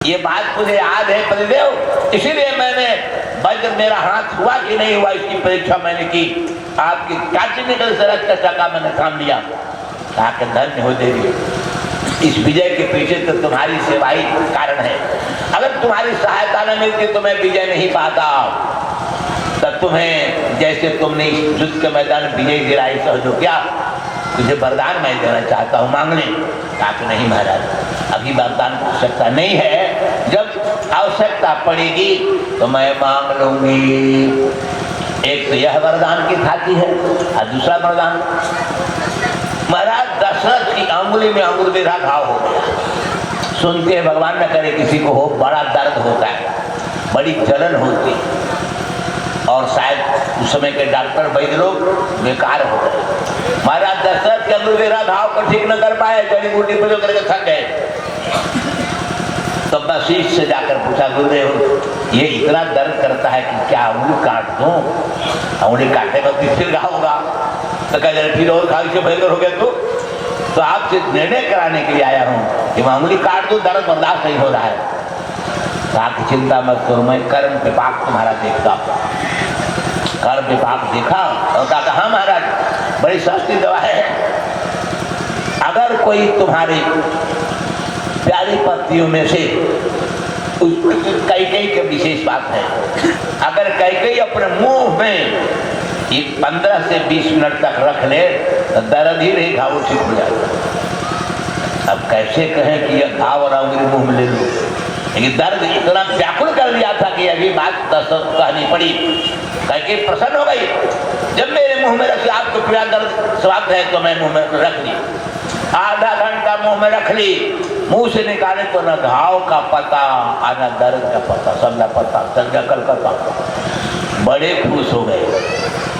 ये बात मुझे याद है पतिदेव, इसीलिए मैंने वज्र मेरा हाथ हुआ कि नहीं हुआ इसकी परीक्षा मैंने की। आपकी काटिनिकल से रक्त का चक्का मैंने थाम लिया। ताकि धन्य हो देवी, इस विजय के पीछे तो तुम्हारी सेवा ही कारण है। अगर तुम्हारी सहायता न मिलती तो मैं विजय नहीं पाता। तब तुम्हें जैसे तुमने इस युद्ध के मैदान विजय दिलाई सहजो क्या, तुझे वरदान मैं देना चाहता हूँ, मांगने। ताकि नहीं महाराज, अभी वरदान की आवश्यकता नहीं है, जब आवश्यकता पड़ेगी तो मैं मांग लूंगी। एक तो यह वरदान की खाती है और दूसरा वरदान, महाराज दशरथ की अंगुली में अंगुल बेधा घाव हो गया। सुनते हैं भगवान न करे किसी को हो, बड़ा दर्द होता है, बड़ी जलन होती है, और शायद उस समय के डॉक्टर वैद्य लोग बेकार हो गए। महाराज दशरथ के अंगुल बेधा घाव को ठीक न कर पाए, जड़ी बूटी प्रयोग करके थक गए। तो वशिष्ठ से जाकर पूछा, गुरुदेव ये इतना दर्द करता है कि क्या अंगुली काट दूं? अंगुली काटने का फिर घाव होगा। तो कह रहे फिर और खाई से भयंकर हो गया। तो आपसे निर्णय कराने के लिए आया हूँ कि मैं अंगुली काट दूं, दर्द बर्दाश्त नहीं हो रहा है। कहा चिंता मत करो, मैं कर्म विपाक तुम्हारा देखता। कर्म विपाक देखा और कहा हाँ महाराज, बड़ी सस्ती दवा है। अगर कोई तुम्हारी प्यारी पत्नियों में से, कैकेयी की विशेष बात है, अगर कैकेयी अपने मुंह में 15 से 20 मिनट तक रख ले तो दर्द ही नहीं, घाव ठीक हो जाएगा। अब कैसे कहें कि यह घाव और अंगुली मुंह में ले लो, लेकिन दर्द इतना व्याकुल कर दिया था कि अभी बात कहनी पड़ी। कैकेयी प्रसन्न हो गई, जब मेरे मुंह में रखी, आपको पीड़ा दर्द स्वाद है तो मैं मुंह में रख ली। आधा घंटा मुंह में रख ली, मुंह से निकाले तो न घाव का पता और न दर्द का पता, सब न पता चल गया कलकत्ता। बड़े खुश हो गए।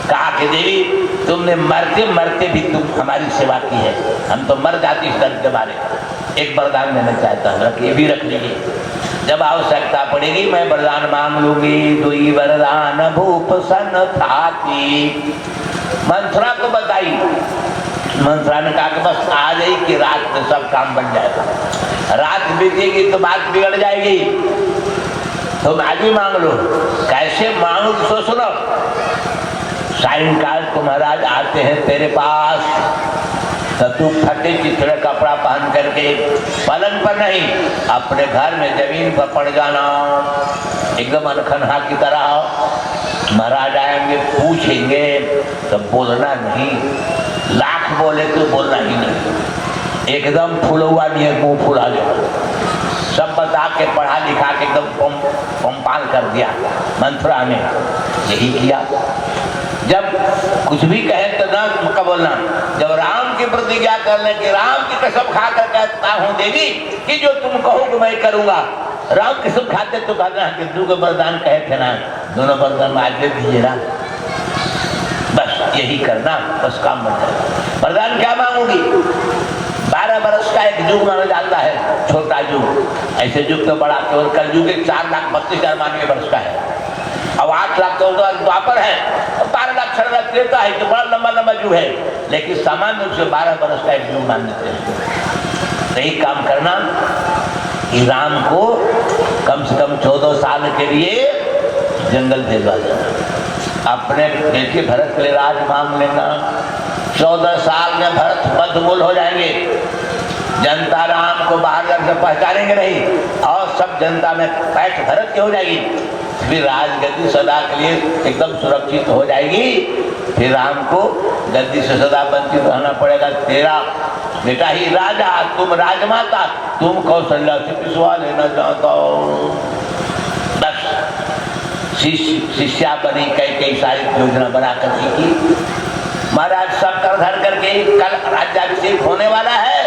कहा कि देवी तुमने मरते मरते भी तुम हमारी सेवा की है, हम तो मर जाते इस दर्द के बारे। एक वरदान देना चाहता हूँ, ये भी रख लीजिए, जब आवश्यकता पड़ेगी मैं वरदान मांग लूंगी। दुई वरदान भूप सन थाती। मंथरा को बताई, मंथरा ने कहा कि बस आ जाए कि रात में सब काम बन जाएगा, रात बीतेगी तो बात बिगड़ जाएगी, तुम आज ही मांग लो। कैसे मांगो तो सुनो। सायंकाल को महाराज आते हैं तेरे पास, तो तू फटे चिथड़े कपड़ा पहन करके पलंग पर नहीं, अपने घर में जमीन पर पड़ जाना, एकदम अनखनहा की तरह। महाराज आएंगे पूछेंगे तो बोलना नहीं, लाख बोले तो बोलना ही नहीं, एकदम फुलवा नहीं, मुंह फुला जाए। सब बता के पढ़ा लिखा के एकदम पंपाल कर दिया। मंथरा ने यही किया। जब कुछ भी कहे तो ना उनका बोलना। जब राम की प्रतिज्ञा करने की, राम की कसम खा कर कहता हूँ देवी कि जो तुम कहोगे मैं करूंगा, राम कसम खाते तो कहना कि दो वरदान कहे थे ना, दोनों वरदान आज दे दीजिए ना, बस यही करना, बस काम बन जाएगा। वरदान क्या मांगूंगी? 12 वर्ष का एक युग माना जाता है, छोटा युग। ऐसे युग तो बड़ा केवल कल युग 4,32,092 वर्ष का है। अब 8,14,000 द्वापर है, 12,06,000 त्रेता है, तो बड़ा लंबा लंबा युग है। लेकिन सामान्य रूप से 12 वर्ष का एक युग मान लेते हैं। तो एक काम करना कि राम को कम से कम 14 साल के लिए जंगल भेजवा देना, अपने बेटे भरत के लिए राज मांग लेना। 14 साल में भरत बदमूल हो जाएंगे, जनता राम को बाहर से पहचानेंगे नहीं, और सब जनता में पैठ भरत की हो जाएगी। फिर राजगद्दी सदा के लिए एकदम सुरक्षित हो जाएगी। फिर राम को गद्दी से सदा वंचित रहना पड़ेगा। तेरा बेटा ही राजा, तुम राजमाता, तुम कौशल्या से पिछवा लेना चाहता हो। बस शिष्या बनी, कई सारी योजना बनाकर की। महाराज सब कर धर करके कल राज्याभिषेक होने वाला है,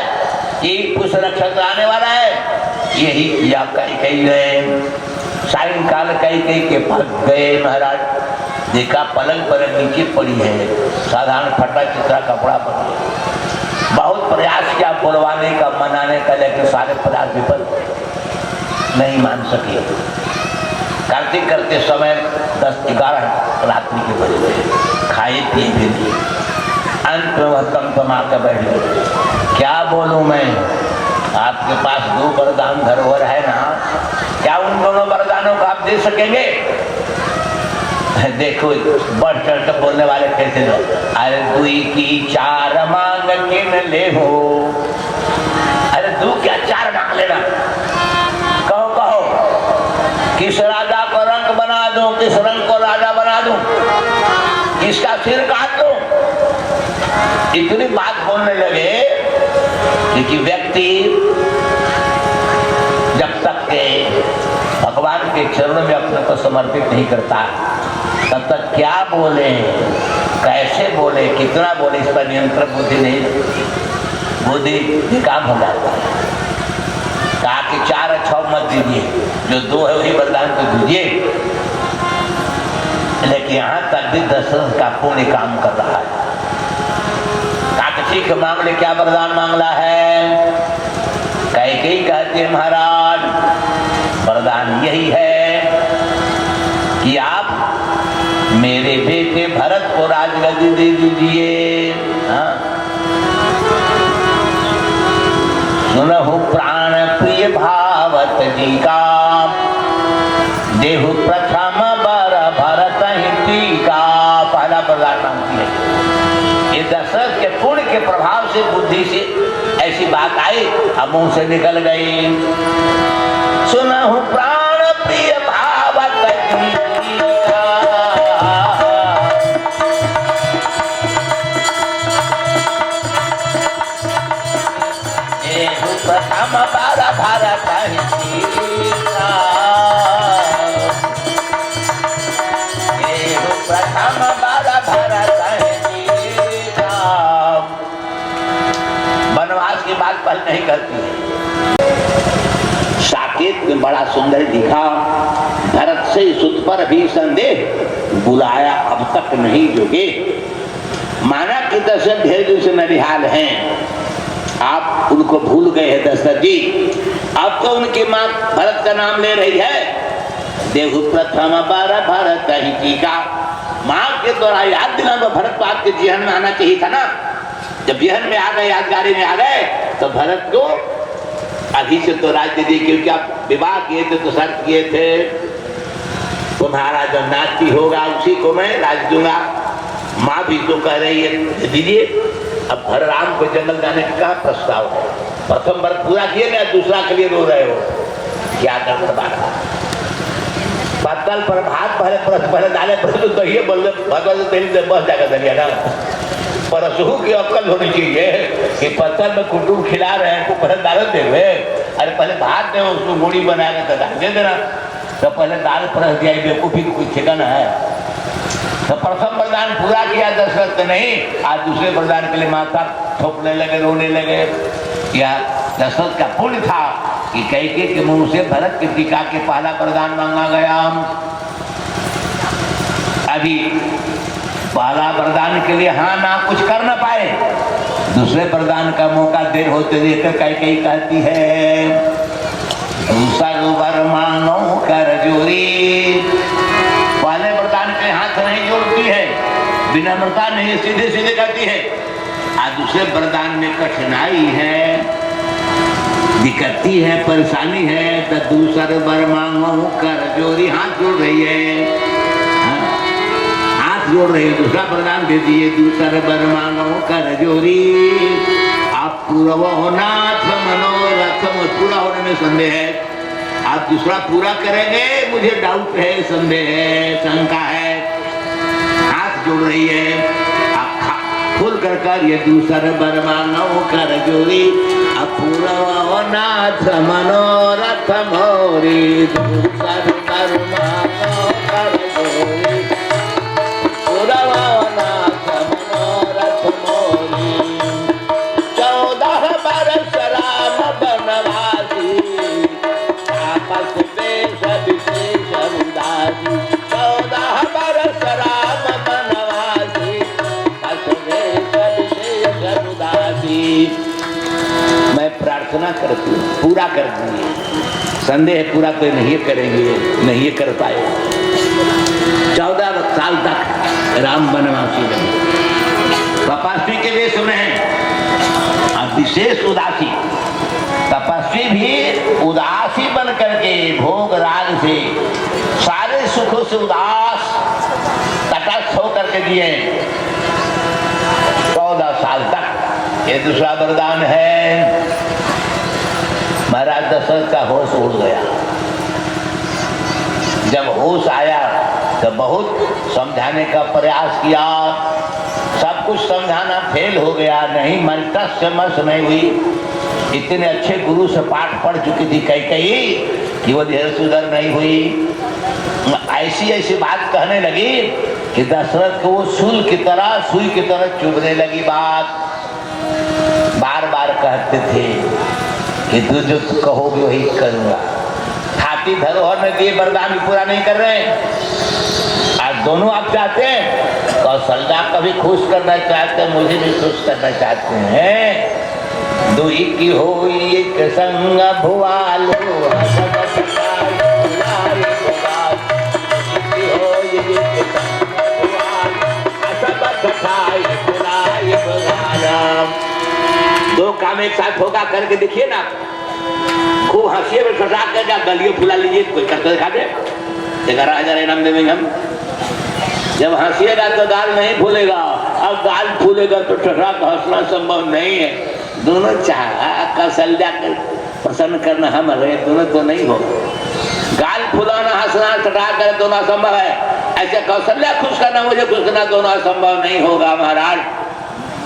ये पुष्प नक्षत्र आने वाला है, यही किया। कई गए, सायंकाल कई के पास गए। महाराज देखा पलंग पर नीचे पड़ी है, साधारण फटा चित्रा कपड़ा पड़ी है। बहुत प्रयास किया बुलवाने का, मनाने का, लेकिन सारे पदार्थ विफल नहीं मान सके। करते करते समय 10-11 रात्रि के बजे, खाए पिए भी नहीं। अंत में वह तमतमा कर बैठ गए। क्या बोलूं मैं, आपके पास 2 वरदान धरोहर है ना, जवाब दे सकेंगे? देखो बढ़ चढ़ कर बोलने वाले कैसे लोग। अरे दुई की चार मांग के न ले हो। अरे दू क्या चार मांग लेना। कहो कहो किस राजा को रंग बना दूं, किस रंग को राजा बना दूं, किसका सिर काट दूं। इतनी बात बोलने लगे कि व्यक्ति जब तक के भगवान के चरणों में अपने को समर्पित नहीं करता तब तक क्या बोले, कैसे बोले, कितना बोले, इस पर नियंत्रण बुद्धि नहीं, बुद्धि काम हो जाता है। कहा कि 4 6 मत दीजिए, जो 2 है वही वरदान तो दीजिए। लेकिन यहाँ तक भी दशरथ का पुण्य काम कर रहा है। कहा कि ठीक है मांग ले, क्या वरदान मांगला है? कैकेयी कहती है महाराज वरदान यही है कि आप मेरे बेटे भरत को राजगद्दी दे दीजिए। हाँ? सुनहु प्राण प्रिय भावत जी का, देहु प्रथम बर भरत ही टीका। पहला वरदान मांगती है। ये दशरथ के पुण्य के प्रभाव से, बुद्धि से ऐसी बात आई, अब मुंह से निकल गई। सुनहु प्राण प्रिय भावत जी का, प्रथम बार भारत प्रथम बार भारत। वनवास की बात पहले नहीं करती है। साकेत में बड़ा सुंदर दिखा, भरत से सुत पर भी संदेह, बुलाया अब तक नहीं जोगे। माना कि दशरथ ढेर दिन से ननिहाल हैं, आप उनको भूल गए हैं दशरथ जी। अब तो उनकी मां भरत का नाम ले रही है। देहु प्रथम बार भरत ही टीका। मां के द्वारा याद दिलाना, भरत को आपके जीवन में आना चाहिए था ना। जब जीवन में आ गए, यादगारी में आ गए, तो भरत को अभी से तो राज्य दी, क्योंकि आप विवाह किए थे तो शर्त किए थे तुम्हारा जो नाती होगा उसी को मैं राज दूंगा। माँ भी तो कह रही है दीजिए। अब भर राम को जंगल जाने का क्या प्रस्ताव है? प्रथम वर्ष पूरा किए ना, दूसरा के लिए रो रहे हो, क्या कर बात। पत्तल पर भात पहले डाले तो दही बोल दे बस जाकर दलिया ना। परसहू की अक्ल होनी चाहिए कि पत्तल में कुटुम्ब खिला रहे हैं, पहले दाल दे हुए। अरे पहले भात दे, उसको गोड़ी बनाएगा तो दाल दे देना। तो पहले दाल परस दिया, बेवकूफी को कोई ठिकाना है? तो प्रथम वरदान पूरा किया दशरथ नहीं, आज दूसरे वरदान के लिए माथा ठोकने लगे, रोने लगे। या दशरथ का पुण्य था कि कैकेयी के मुंह से भरत की टीका के पहला वरदान मांगा गया। अभी पहला वरदान के लिए हाँ ना कुछ कर न पाए, दूसरे वरदान का मौका देर होते देखकर कैकेयी कहती है सर्वर मानो कर जोरी। पहले वरदान के हाथ नहीं जोड़ती है, विनम्रता नहीं, सीधे सीधे कहती है। आज दूसरे वरदान में कठिनाई है, दिक्कती है, परेशानी है, तो दूसरे वर मांगो कर जोरी। हाथ जोड़ रही है, हाथ जोड़ रही है, दूसरा वरदान दे दिए। दूसरे वर मांगो कर जोरी, आप पूर्वनाथ मनोरथ। पूरा होने में संदेह है, आप दूसरा पूरा करेंगे, मुझे डाउट है, संदेह है, शंका है। हाथ जोड़ रही है, खोल कर ये दूसर वर मांगो कर जोरी, अपूर्वनाथ मनोरथ मोरी। दूसर वर मांगो कर जोरी, पूर्वनाथ मनोरथ मोरी। 14 बरस राम बनवासी, आपस में सब शेष उदासी। 14 बरस राम बनवासी, आपस में सब शेष उदासी। मैं प्रार्थना करती हूँ पूरा कर दीजिए। संदेह पूरा तो नहीं करेंगे, नहीं कर पाए। 14 साल तक राम वनवासी रहे, तपस्वी के वेश में हैं। अब विशेष उदासी, तपस्वी भी उदासी बन करके भोग राग से खुश उदास तटस्थ होकर के दिए 14 साल तक। ये दूसरा वरदान है। महाराज दशरथ का होश उड़ गया। जब होश आया तो बहुत समझाने का प्रयास किया, सब कुछ समझाना फेल हो गया। नहीं मन टस से मस नहीं हुई। इतने अच्छे गुरु से पाठ पढ़ चुकी थी कैकेयी कि वो धीरे सुधर नहीं हुई। ऐसी ऐसी बात कहने लगी कि दशरथ को वो सुई की तरह चुभने लगी बात। बार बार कहते थे कि तू जो कहोगे वही करूंगा। हाथी धरोहर में दिए वरदान भी पूरा नहीं कर रहे। आज दोनों आप चाहते हैं, कौशल्या को भी खुश करना चाहते हैं, मुझे भी खुश करना चाहते हैं। दुई की होई एक संग भुआलो दो काम एक साथ होगा करके देखिए ना। खूब हंसिए में ठसा कर गलियों फुला लीजिए, कोई करके दिखा दे। 11,000 इनाम देंगे हम। जब हंसिएगा तो गाल नहीं फूलेगा, अब गाल फूलेगा तो ठसा कर हंसना संभव नहीं है। दोनों चाह कौशल्या प्रसन्न करना हमारे दोनों तो नहीं हो। गाल फुलाना हंसना ठटा कर दोनों असंभव है। ऐसे कौशल्या खुश करना मुझे खुश करना दोनों असंभव नहीं होगा महाराज।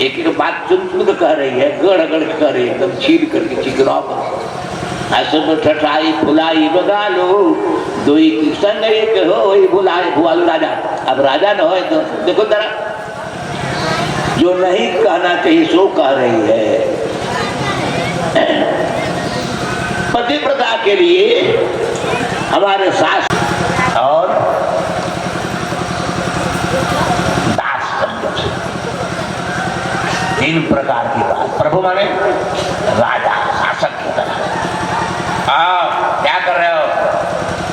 एक एक बात चुन के कह रही है, गढ़ गढ़ के कह रही है, एकदम छील करके चिकना ऐसे में ठठाई फुलाई बगालो दुई की संग एक हो भुलाए भुआलू राजा। अब राजा न हो तो देखो जरा, जो नहीं कहना चाहिए सो कह रही है। पतिव्रता के लिए हमारे शास्त्र और दास संयोग 3 प्रकार की बात। प्रभु माने राजा शासक की तरह। क्या कर रहे हो?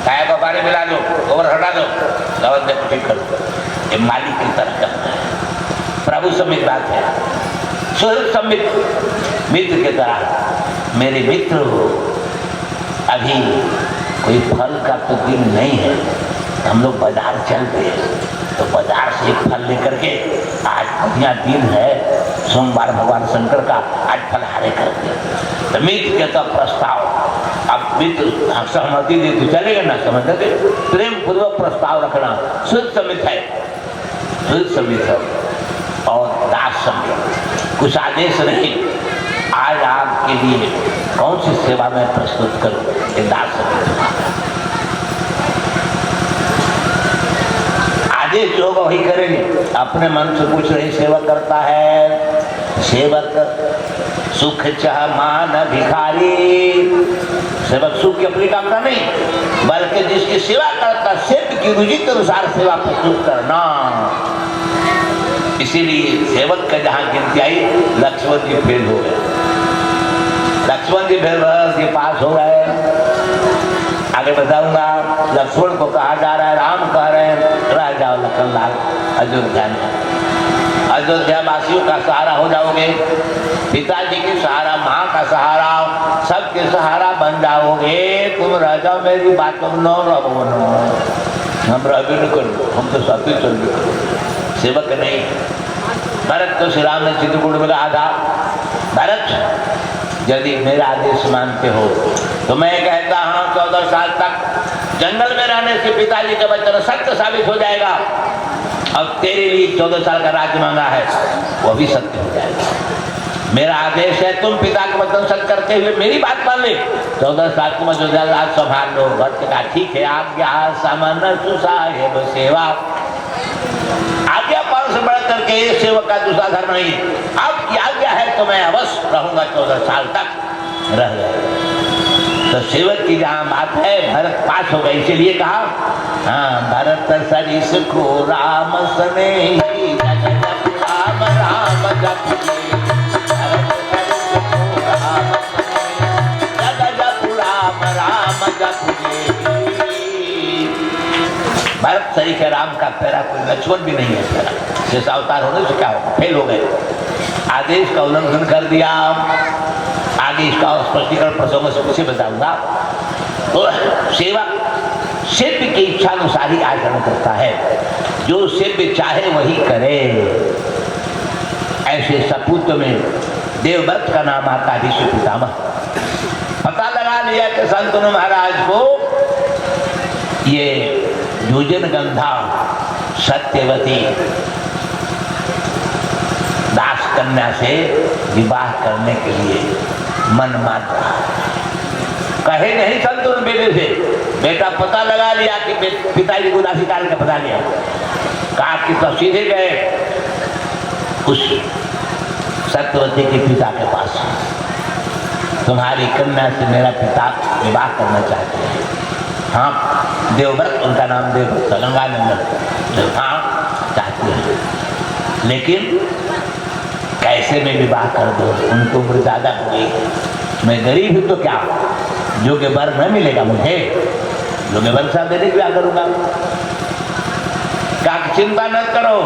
गाय को पानी मिला दो, गोबर हटा दो, दवा दे ठीक कर दो। ये मालिक की तरह करना है। प्रभु समित बात है। सुहृद समित मित्र की तरह। मेरे मित्र हो, अभी कोई फल का तो दिन नहीं है, हम लोग बाजार चलते हैं तो बाजार से एक फल लेकर के, आज बढ़िया दिन है, सोमवार भगवान शंकर का, आज फलहारे करते हैं। तो मित्र के तो प्रस्ताव, अब मित्र सहमति दे तो चलेगा ना, समझ लगे? प्रेम पूर्वक प्रस्ताव रखना शुद्ध समित है। शुद्ध समित है और दास समित। कुछ आदेश नहीं, आज आपके लिए कौन सी सेवा में प्रस्तुत करूं, ये दास समित। आदेश जो होगा वही करेंगे। अपने मन से कुछ नहीं सेवा करता है। सेवक सुख चाह मान भिखारी। सेवक सुख की अपनी कामना नहीं, बल्कि जिसकी सेवा करता सेवक की रुचि के अनुसार सेवा प्रस्तुत करना। इसीलिए सेवक का जहां गिनती आई, लक्ष्मण जी फेल हो गए। लक्ष्मण जी फेल के पास हो गए। आगे बताऊंगा। लक्ष्मण को कहा जा रहा है, राम कह रहे हैं रह जाओ लखनलाल अयोध्या में। अयोध्या वासियों का सहारा हो जाओगे, पिताजी के सहारा, माँ का सहारा, सबके सहारा बन जाओगे। तुम रह जाओ, मेरी बातों में न रहो। हम रह भी नहीं करो, हम तो सब ही चल भी। सेवक नहीं। भरत तो श्री राम ने चित्रकूट में कहा था, भरत यदि मेरा आदेश मानते हो तो मैं कहता हूँ 14 साल तक जंगल में रहने से पिताजी का वचन सत्य साबित हो जाएगा। अब तेरे लिए 14 साल का राज्य मांगा है, वो भी सत्य हो जाएगा। मेरा आदेश है, तुम पिता का वचन सत्य करते हुए मेरी बात मान ले। 14 साल को मैं जो राज संभाल लो। भक्त का ठीक है, आज्ञा सामान्य सुसाहेब सेवा। आज्ञा पालन से बढ़ करके ये सेवक का दूसरा धर्म नहीं है। आपकी आज्ञा है तो मैं अवश्य रहूंगा, 14 साल तक रह गए। तो सेवक की जहाँ बात है, भरत पास हो गए। इसीलिए कहा, हाँ भरत सरिस को राम सने राम राम जप भरत सही के राम का पैरा कोई लक्ष्मण भी नहीं है। जैसा अवतार होने से क्या हो, फेल हो गए। आदेश का उल्लंघन कर दिया। आगे इसका स्पष्टीकरण प्रसंगों से कुछ बताऊंगा। तो सेवा सिद्ध की इच्छानुसार ही आचरण करता है, जो सेव्य चाहे वही करे। ऐसे सपूत में देवव्रत का नाम आता भीष्म पितामह। पता लगा लिया कि संतनु महाराज को ये योजन गंधा सत्यवती दास कन्या से विवाह करने के लिए मन मान रहा। कहे नहीं संतनु बेटे से, बेटा पता लगा लिया कि पिताजी को दासी काल का पता लिया। कहा कि तो सीधे गए उस सत्यवती के पिता के पास, तुम्हारी कन्या से मेरा पिता विवाह करना चाहते हैं। हाँ, देवव्रत उनका नाम देवव्रत गंगानंदन, हाँ चाहते हैं, लेकिन कैसे मैं विवाह कर दूँ? उनको उम्र ज़्यादा हो गई, मैं गरीब हूँ तो क्या, जो के वर न मिलेगा मुझे, जो के वर साथ देने क्या करूँगा? क्या चिंता न करो,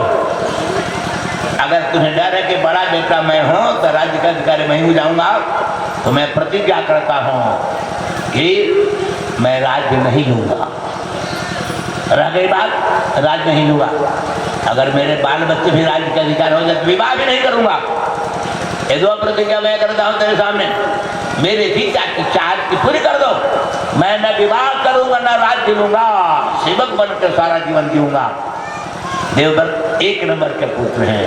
अगर तुम्हें डर है कि बड़ा बेटा मैं हूँ तो राज्य का अधिकारी मैं ही जाऊँगा, तो मैं प्रतिज्ञा करता हूँ कि मैं राज्य नहीं लूँगा। रह गई बात, राज्य नहीं लूँगा। अगर मेरे बाल बच्चे भी राज्य का अधिकार हो जाए तो विवाह भी नहीं करूँगा। ये दो प्रतिज्ञा मैं करता हूँ तेरे सामने, मेरे पिता की चाहत की पूरी कर दो। मैं न विवाह करूँगा न राज्य लूँगा, सेवक बनकर सारा जीवन जीऊँगा। देवव्रत एक नंबर के पुत्र हैं।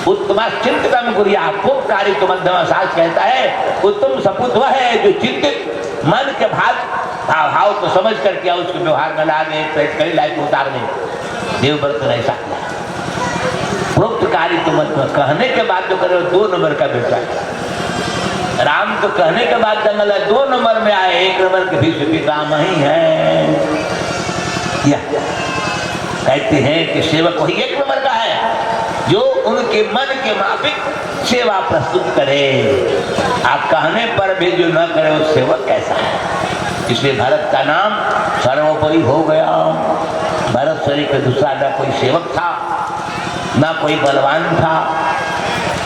उत्तम चिंतन गुरिया पुकारी तो मध्यम सास कहता है, उत्तम सपूत वह है जो चिंतित मन के भाव को समझ कर किया, उसके व्यवहार में ला दे, पेट करी लाइफ उतार दे। देवव्रत ने ऐसा किया। प्रोक्तकारी तो मत कहने के बाद जो करे 2 नंबर का बेटा है। राम तो कहने के बाद जंगल है, 2 नंबर में आए, 1 नंबर के भीष्म पितामह ही है। कहते हैं कि सेवक वही 1 नंबर का है जो उनके मन के माफिक सेवा प्रस्तुत करे। आप कहने पर भी जो न करे वो सेवक कैसा है? इसलिए भरत का नाम सर्वोपरि हो गया। भरत शरीर का दूसरा न कोई सेवक था, न कोई बलवान था,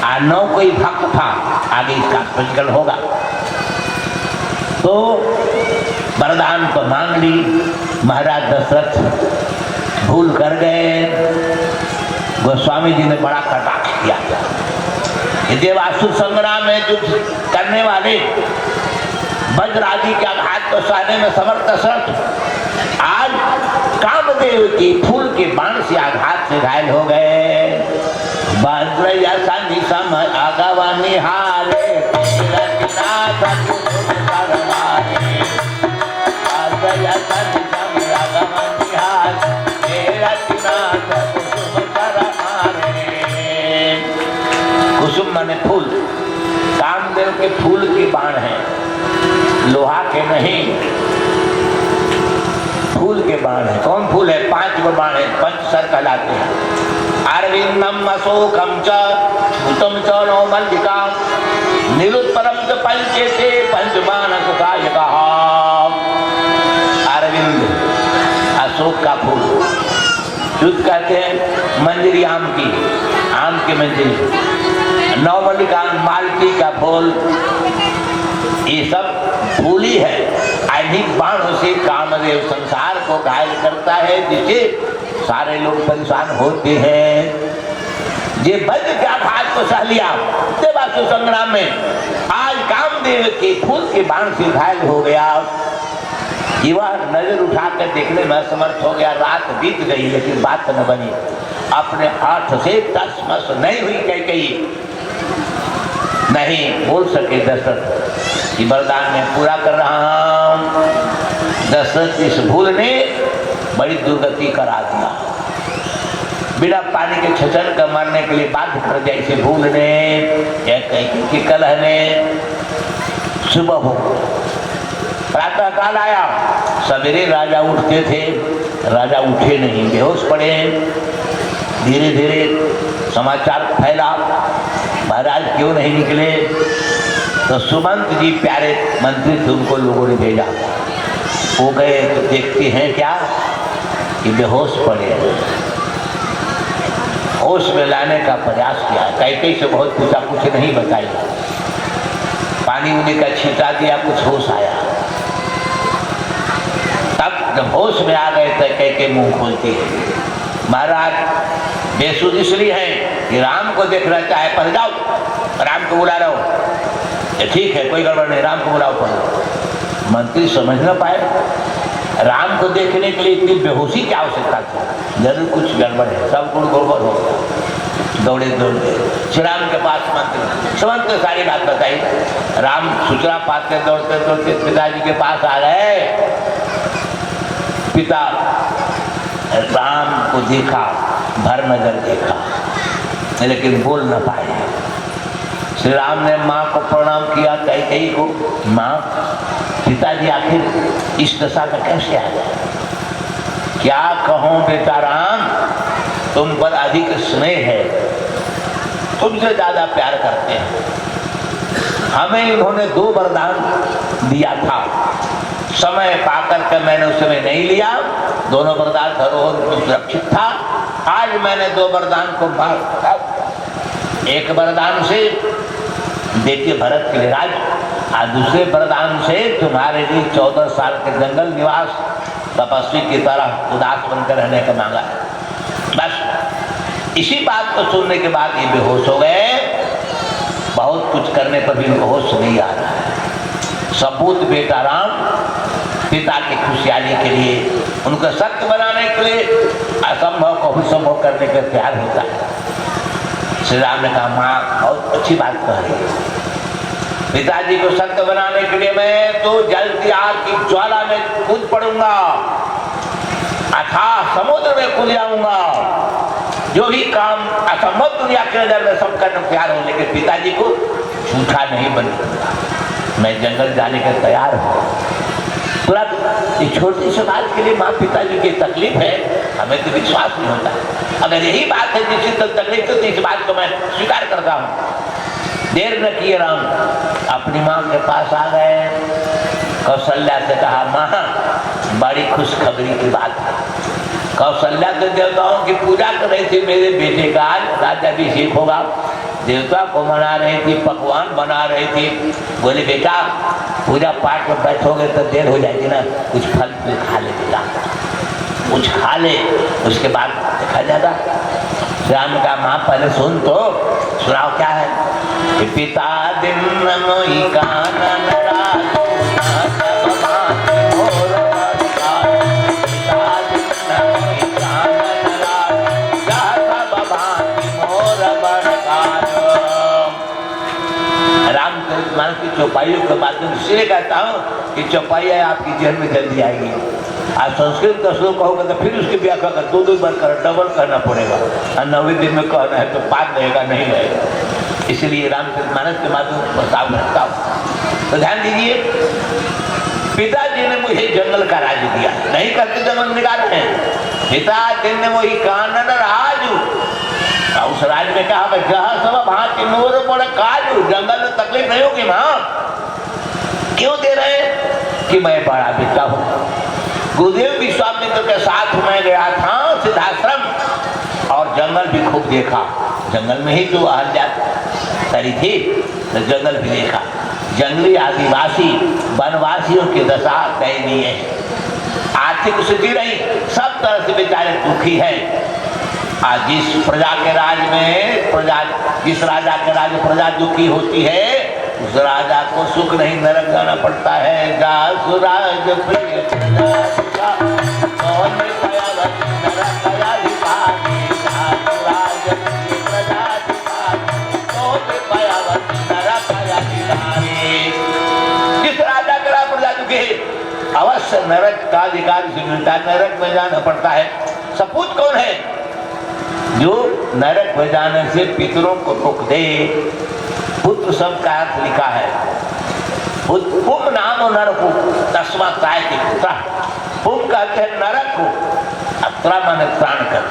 और न कोई भक्त था। आगे इसका स्पष्टीकरण होगा। तो वरदान तो मांग ली, महाराज दशरथ भूल कर गए। गोस्वामी जी ने बड़ा कटाक्ष किया। देवासुर संग्राम में युद्ध करने वाले वज्रादि के आघात को सहने में समर्थ दशरथ आज कामदेव की फूल के बाण से आघात से घायल हो गए। वज्र जैसा निशम आगवानी हारे, कुसुम माने फूल, कामदेव के फूल के बाण हैं, लोहा के नहीं, फूल के बाण है। कौन फूल है? 5 वो बाण है, पंचसर कहलाते हैं। अरविंदम अशोकम च भूतम च नो मल्लिका निरुत्तरम च पंचेते पंचबाण सुखायका। अरविंद अशोक का फूल, शुद्ध कहते हैं मंजरी आम की, आम की मंजरी। नवमल्लिका मालती का फूल, ये सब फूल ही है। अधिक बाणों से कामदेव संसार को घायल करता है, जिससे सारे लोग परेशान होते हैं। ये वज्र के आघात को सह लिया देवासुर संग्राम में, आज कामदेव के फूल के बाण से घायल हो गया। युवा नजर उठाकर देखने में असमर्थ हो गया। रात बीत गई लेकिन बात न बनी। अपने हाथ से तसमस नहीं हुई कई नहीं बोल सके दशरथ कि वरदान में पूरा कर रहा हूं। दशरथ इस भूल ने बड़ी दुर्गति करा दिया। बिना पानी के छचन कर मरने के लिए बाध्य कर दिया इसे भूल ने, कि कलह ने। सुबह हो प्रातः काल आया, सवेरे राजा उठते थे, राजा उठे नहीं, बेहोश पड़े। धीरे धीरे समाचार फैला, महाराज क्यों नहीं निकले? तो सुमंत जी प्यारे मंत्री थे, उनको लोगों ने भेजा। वो गए तो देखते हैं क्या कि बेहोश पड़े। होश में लाने का प्रयास किया, कई से बहुत पूछा, कुछ नहीं बताई। पानी उन्हीं का छींटा दिया, कुछ होश आया। तब जब होश में आ गए तो कह के मुंह खोलती है, महाराज बेसुध इसलिए है कि राम को देखना चाहे पर जाओ, राम को बुला रहा हो, ठीक है कोई गड़बड़ नहीं, राम को बुलाओ पर। मंत्री समझ न पाए, राम को देखने के लिए इतनी बेहोशी क्या आवश्यकता थी, जरूर कुछ गड़बड़ है, सब गुड़ गड़बड़ हो गया। दौड़े दौड़े श्री राम के पास मंत्री समझ के सारी बात बताई। राम सूचना पाते दौड़ते दौड़ते पिताजी के पास आ गए। पिता राम को देखा, भर नजर देखा, लेकिन बोल न पाए। श्री राम ने माँ को प्रणाम किया, कैकेयी को, माँ पिताजी आखिर इस दशा में कैसे आ गए? क्या कहूँ बेटा राम, तुम पर अधिक स्नेह है, तुमसे ज्यादा प्यार करते हैं। हमें उन्होंने 2 वरदान दिया था, समय पाकर के मैंने उस समय नहीं लिया, दोनों वरदान धरोहर में सुरक्षित था। आज मैंने 2 वरदान को मार, एक वरदान से देखिए भरत के लिए राज, और दूसरे वरदान से तुम्हारे लिए 14 साल के जंगल निवास तपस्वी की तरह उदास बनकर रहने का मांगा है। बस इसी बात को सुनने के बाद ये बेहोश हो गए। बहुत कुछ करने पर भी उनको होश नहीं आ रहा है। सपूत बेटा राम पिता की खुशहाली के लिए, उनको सत्य बनाने के लिए असंभव को भी संभव करने के तैयार होता है। श्री राम ने कहा माँ बहुत अच्छी बात कह रही है, पिताजी को सत्य बनाने के लिए मैं तो जलती आग की ज्वाला में कूद पड़ूंगा, अथाह समुद्र में कूद जाऊंगा, जो भी काम असंभव दुनिया के नजर में सब करने तैयार हूं, लेकिन पिताजी को झूठा नहीं बनूंगा, मैं जंगल जाने के तैयार हूँ। तुरंत इस छोटी सी बात के लिए माँ पिताजी की तकलीफ है, हमें तो विश्वास नहीं होता। अगर यही बात है जिसकी तकलीफ तो इस बात को मैं स्वीकार करता हूँ। देर न किए राम अपनी माँ के पास आ गए। कौशल्या से कहा माँ बड़ी खुशखबरी की बात है। कौशल्या के देवताओं की पूजा कर रही थी, मेरे बेटे का आज राज्याभिषेक होगा, देवता को मना रही थी, पकवान बना रही थी। बोले बेटा पूजा पाठ में बैठोगे तो देर हो जाएगी ना, कुछ फल फूल खा ले बेटा, कुछ खा ले, उसके बाद देखा जाएगा। श्याम का माँ पहले सुन तो सुनाओ क्या है। पिता दिन मोहि कानन राज, रामचरितमानस की चौपाइयों के माध्यम से इसलिए कहता हूँ कि चौपाइयाँ आपकी जेहन में जल्दी आएगी। आज संस्कृत का श्लोक कहोगे तो फिर उसकी व्याख्या कर 2 बार कर डबल करना पड़ेगा, और 9वें दिन में कहना है तो 5 रहेगा नहीं रहेगा। इसलिए रामचरितमानस के माध्यम से प्रस्ताव रखता हूँ। तो ध्यान दीजिए, पिताजी ने मुझे जंगल का राज दिया, नहीं करते जंगल निकाल है। पिताजी ने वही कानन राज, उस राज में कहा जहाँ सब भांति नूर बड़े काजू, जंगल में तकलीफ नहीं होगी माँ। क्यों दे रहे कि मैं बड़ा बेटा हूँ। गुरुदेव विश्वामित्र के साथ मैं गया था सिद्धाश्रम, और जंगल भी खूब देखा। जंगल में ही तो अहल्या करी थी, तो जंगल भी देखा। जंगली आदिवासी वनवासियों की दशा दयनीय है, आर्थिक स्थिति नहीं, सब तरह से बेचारे दुखी है। आज जिस प्रजा के राज में जिस राजा के राज प्रजा दुखी होती है, उस राजा को सुख नहीं नरक जाना पड़ता है। जासुराज प्रिय जिस राजा के राज प्रजा दुखी है, अवश्य नरक का अधिकार से मिलता है, नरक में जाना पड़ता है। सपूत कौन है? जो नरक में जाने से पितरों को रोक दे। पुत्र शब्द का अर्थ लिखा है पुम नाम नरक, तस्मात् त्रायते पुत्र। पुम कहते हैं नरक को, अत्रा माने त्राण कर।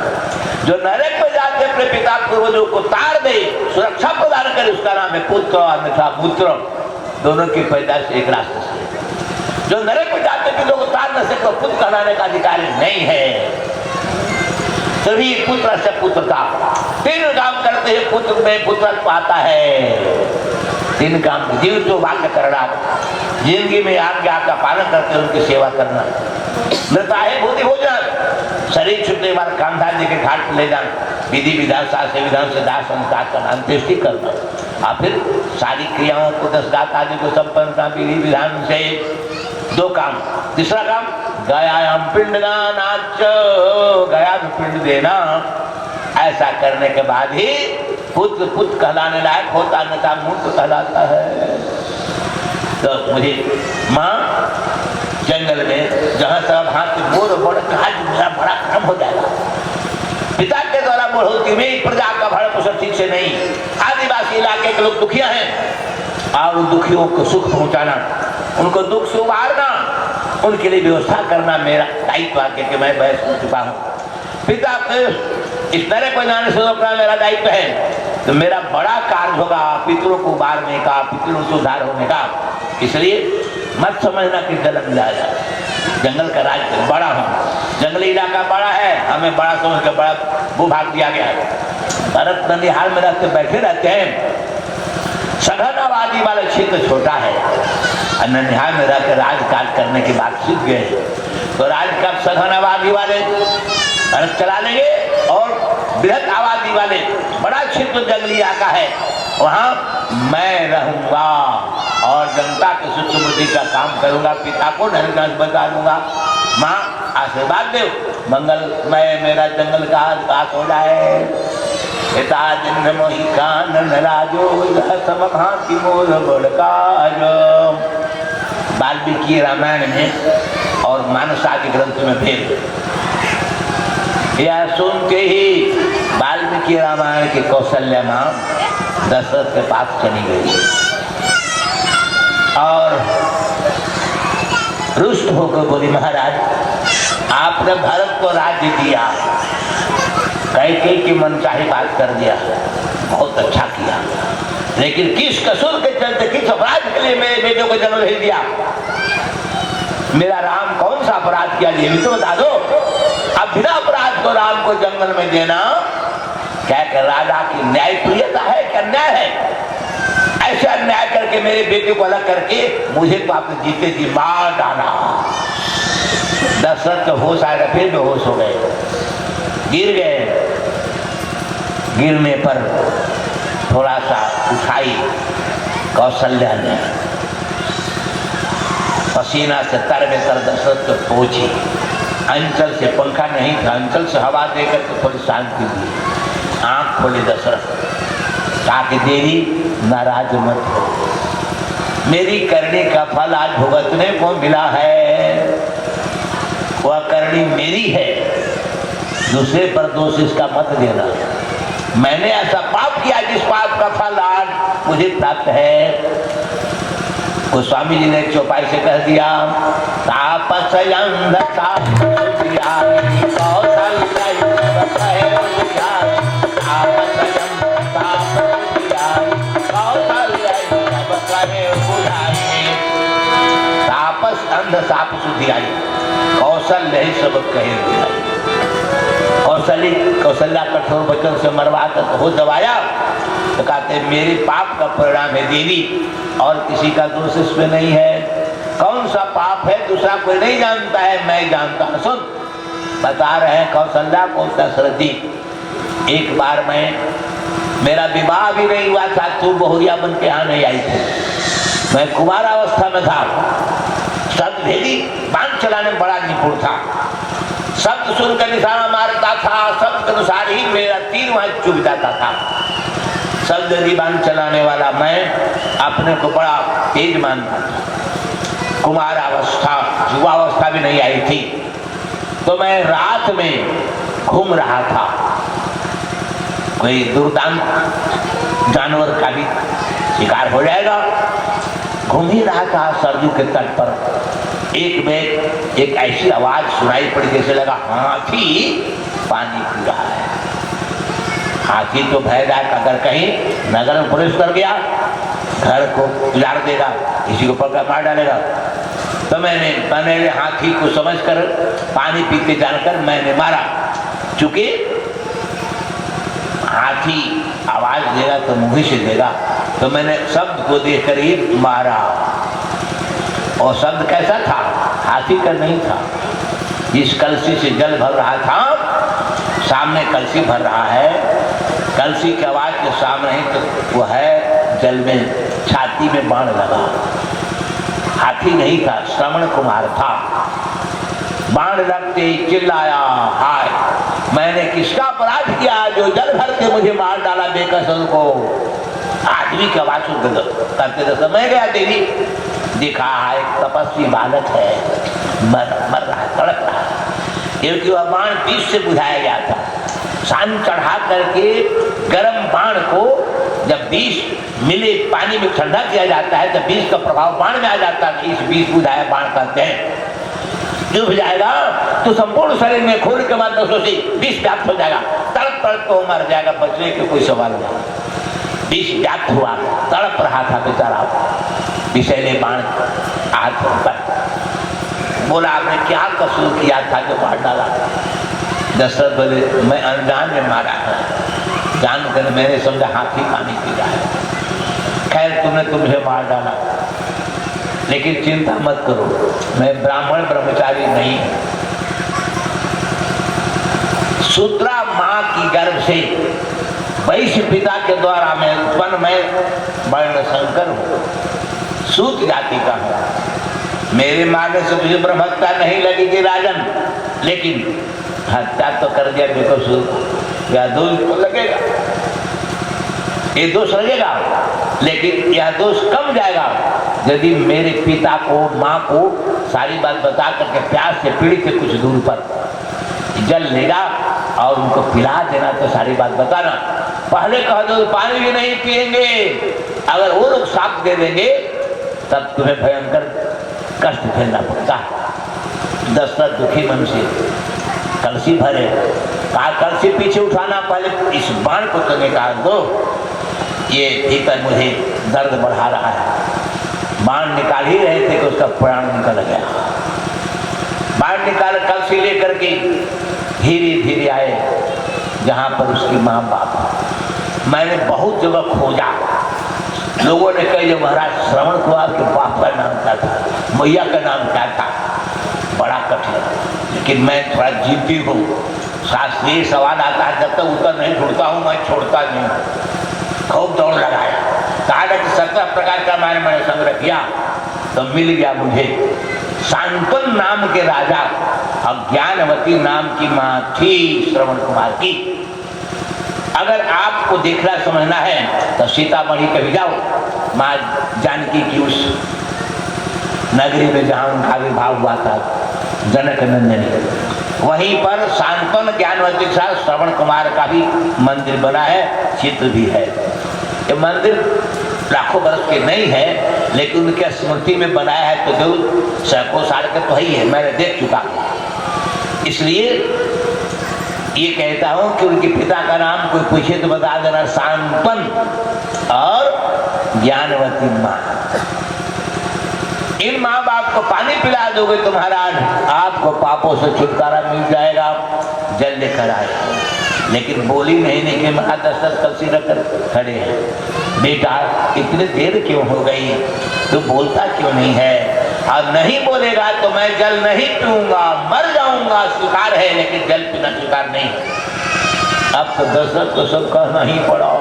जो नरक में जाके अपने पिता पूर्वजों को तार दे, सुरक्षा प्रदान करे, उसका नाम है पुत्र, अन्यथा पुत्र। दोनों की पैदाइश एक रास्ते से। जो नरक में जाते पिता को तार न सके, पुत्र कहलाने का अधिकारी नहीं है। सभी पुत्र से पुत्र का 3 काम करते हैं, पुत्र में पुत्र पाता है। 3 काम जीव जो वाक्य करना, जिंदगी में आज्ञा का पालन करते हैं, उनकी सेवा करना, नृताहे भूति भोजन, शरीर छूटने वाला कांधा लेके घाट पर ले जाना, विधि विधान शास्त्र विधान से दाह संस्कार करना, अंत्येष्टि करना, और फिर सारी क्रियाओं को 10 गात आदि को संपन्न करना विधि विधान से। 2 काम। तीसरा काम गयाम पिंडदानाच, गया में पिंड देना। ऐसा करने के बाद ही पुत्र पुत्र कहलाने लायक होता, अन्यथा मूर्ख कहलाता है। तो मुझे माँ जंगल में जहाँ सब हाथ से मोर बड़ आज मेरा बड़ा काम हो जाएगा, पिता के द्वारा बढ़ोतरी में प्रजा का भरण पोषण ठीक से नहीं, आदिवासी इलाके के लोग दुखिया हैं और उन दुखियों को सुख पहुंचाना, उनको दुख से उबारना, उनके लिए व्यवस्था करना मेरा दायित्व आके कि मैं बहस हो चुका हूँ। पिता इस तरह को जाने से रोकना मेरा दायित्व है, तो मेरा बड़ा कार्य होगा पितरों को उबारने का, पितरों से उद्धार होने का। इसलिए मत समझना कि जन्म जाएगा, जंगल का राज बड़ा हूँ, जंगली इलाका बड़ा है, हमें बड़ा समझ कर बड़ा भूभाग दिया गया है। भरत ननिहाल में रहते बैठे रहते हैं, सघन आबादी वाला क्षेत्र छोटा है, और ननिहाल में रहकर राजकाज करने की बात सीख गए, तो राज का सघन आबादी वाले भरत चला लेंगे, और बृहद आबादी वाले बड़ा क्षेत्र जंगली इलाका है, वहाँ मैं रहूंगा और जनता के सुख समृद्धि का काम करूंगा, पिता को धर्मदास बता दूंगा। माँ आशीर्वाद दो, मंगलमय मेरा जंगल का विकास हो जाए। पिता जिन मोहि कानन राजो, समभांति मोर बड़काजो। वाल्मीकि रामायण में और मानस आदि ग्रंथ में भेद, यह सुनते ही वाल्मीकि रामायण की कौशल्या माँ दशरथ के पास चली गई और रुष्ट होकर बोली, महाराज आपने भरत को राज्य दिया, कैकेयी की मनचाही बात कर दिया, बहुत अच्छा किया, लेकिन किस कसूर के चलते, किस अपराध के लिए मेरे बेटे को जन्म नहीं दिया? मेरा राम कौन सा अपराध किया, ये भी तो बता दो। अब बिना अपराध को राम को जंगल में देना क्या कर राजा की न्याय प्रियता है, क्या अन्याय है? ऐसे अन्याय करके मेरे बेटे को अलग करके मुझे तो आपने जीते जी मार डाला। दशरथ को होश आएगा, फिर बेहोश हो गए, गिर गए। गिरने पर थोड़ा सा उठाई कौशल्या ने, पसीना से तर में तर दशरथ को पहुंची। अंचल से पंखा नहीं था, अंचल से हवा देकर तो थोड़ी शांति दी। आंख खोली दशरथ, ताकि देवी नाराज मत हो, मेरी करनी का फल आज भुगतने को मिला है, वह करनी मेरी है, दूसरे पर दोष इसका मत देना। मैंने ऐसा पाप किया जिस पाप का फल आज मुझे प्राप्त है। गोस्वामी जी ने चौपाई से कह दिया, तापस तापस अंध साप सुधी आई, कौशल्य सब कहे कौशल्या कठोर वचन से मरवा कर हो दबाया, तो कहते मेरे पाप का परिणाम है देवी, और किसी का दोष इसमें नहीं है। कौन सा पाप है दूसरा कोई नहीं जानता है, मैं जानता हूं। सुन बता रहे हैं कौशल्या को दशरथ जी, एक बार मेरा विवाह भी नहीं हुआ था, तू बहुरिया बन के यहाँ नहीं आई थी, मैं कुमार अवस्था में था, शब्द भेदी बाण चलाने में बड़ा निपुण था, शब्द सुनकर निशाना मारता था, शब्द के अनुसार ही मेरा तीर वहां चुभ जाता था। शब्द बाण चलाने वाला मैं अपने को बड़ा तेज मानता था। कुमार अवस्था युवा अवस्था भी नहीं आई थी, तो मैं रात में घूम रहा था, कोई दुर्दांत जानवर का भी शिकार हो जाएगा, घूम ही रहा था सरयू के तट पर। एक ऐसी आवाज सुनाई पड़ी जैसे लगा हाथी पानी पी रहा है। हाथी तो भयदायक, अगर कहीं नगर में प्रवेश कर गया घर को उजाड़ देगा, किसी को पकड़ मार डालेगा। तो मैंने हाथी को समझकर पानी पीते जानकर मैंने मारा, चूंकि हाथी आवाज देगा तो मुंह से देगा, तो मैंने शब्द को देखकर ही मारा। और शब्द कैसा था? हाथी का नहीं था, जिस कलसी से जल भर रहा था, सामने कलसी भर रहा है, कलसी की आवाज के सामने ही तो वो है जल में, छाती में बाण लगा। हाथी नहीं था, श्रवण कुमार था। बाण लगते ही चिल्लाया, हाय मैंने किसका अपराध किया जो जल भर के मुझे मार डाला बेकसूर को। आदमी की आवाज करते तो समय गया तेरी। देखा एक तपस्वी बालक है, मर रहा है, तड़प रहा है, क्योंकि वह बाण विष से बुझाया गया था। सान चढ़ा करके गर्म बाण को जब विष मिले पानी में ठंडा किया जाता है तो विष का प्रभाव बाण में आ जाता है। इस विष बुझाया बाण कहते हैं। डूब जाएगा तो संपूर्ण शरीर में खून के माध्यम से विष व्याप्त हो जाएगा, तड़प तड़प तो मर जाएगा, बचने के कोई सवाल नहीं। विष व्याप्त हुआ, तड़प रहा था बेचारा, विषैले बाण हाथ पर। बोला आपने क्या कसूर किया था जो मार डाला? दशरथ बोले मैं अनजान में मारा है, जानकर मैंने समझा हाथी पानी पी रहा है। खैर तुमने तुझे मार डाला, लेकिन चिंता मत करो, मैं ब्राह्मण ब्रह्मचारी नहीं। शूद्रा माँ की गर्भ से वैश्य पिता के द्वारा मैं उत्पन्न, मैं वर्ण शंकर हूँ, सूत जाति का हूँ। मेरे मारने से तुझे ब्रह्महत्या नहीं लगेगी राजन, लेकिन हत्या तो कर दिया बेकसूर, या दोष तो लगेगा, ये दोष लगेगा, लेकिन यह दोष कम जाएगा यदि मेरे पिता को माँ को सारी बात बता करके प्यास से पीड़ित से कुछ दूर पर जल लेगा और उनको पिला देना। तो सारी बात बताना, पहले कह दो पानी भी नहीं पिएंगे, अगर वो लोग साथ दे देंगे तब तुम्हें भयंकर कष्ट झेलना पड़ता। दशरथ दुखी मन से कलसी भरे, कहा कलसी पीछे उठाना, पहले इस बाण को तो निकाल दो, ये भीतर मुझे दर्द बढ़ा रहा है। बाण निकाल ही रहे थे कि उसका प्राण निकल गया। बाण निकाल कलसी लेकर के धीरे धीरे आए जहाँ पर उसकी माँ बाप। मैंने बहुत जगह खोजा, लोगों ने कहा महाराज श्रवण कुमार के बाप का नाम क्या था, मैया का नाम क्या था, बड़ा कठिन। लेकिन मैं थोड़ा जीती हूँ, शास्त्रीय सवाल आता है, जब तक उत्तर नहीं ढूंढता हूँ मैं छोड़ता नहीं। खूब दौड़ लगाया, कहा कि 17 प्रकार का मैंने संग्रह किया, तो मिल गया मुझे। शांतन नाम के राजा और ज्ञानवती नाम की माँ थी श्रवण कुमार की। अगर आपको देखना समझना है तो सीतामढ़ी कभी जाओ, माँ जानकी की उस नगरी में जहाँ उनका विवाह हुआ था, जनक नंदनी, वहीं पर शांतन ज्ञानवती के साथ श्रवण कुमार का भी मंदिर बना है, चित्र भी है। ये मंदिर लाखों वर्ष के नहीं है, लेकिन उनके स्मृति में बनाया है तो जरूर सैकड़ों साल का तो ही है, मैंने देख चुका। इसलिए ये कहता हूँ कि उनके पिता का नाम कोई पूछे तो बता देना, शांतन और ज्ञानवती माँ। इन माँ बाप को पानी पिला दोगे तो महाराज आपको पापों से छुटकारा मिल जाएगा, जल लेकर आए। लेकिन बोली नहीं कि महाराज दशरथ कलसी रखकर खड़े हैं, बेटा इतनी देर क्यों हो गई, तू बोलता क्यों नहीं है? और नहीं बोलेगा तो मैं जल नहीं पीऊंगा, मर जाऊंगा, स्वीकार है, लेकिन जल पीना स्वीकार नहीं। अब तो दशरथ को सब कहना ही पड़ा।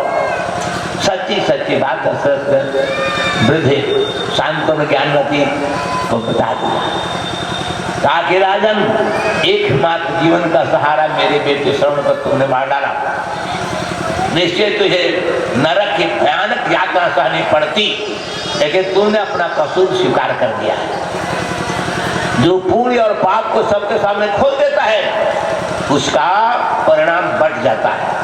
सच्ची सच्ची बात दशरथ वृद्धे शांतनु ज्ञानवती को बता दिया। कहा कि राजन, एकमात्र जीवन का सहारा मेरे बेटे श्रवण को तुमने मार डाला, निश्चय तुझे नरक की भयानक यात्रा सहनी पड़ती, लेकिन तुमने अपना कसूर स्वीकार कर दिया है। जो पुण्य और पाप को सबके सामने खोल देता है उसका परिणाम बढ़ जाता है।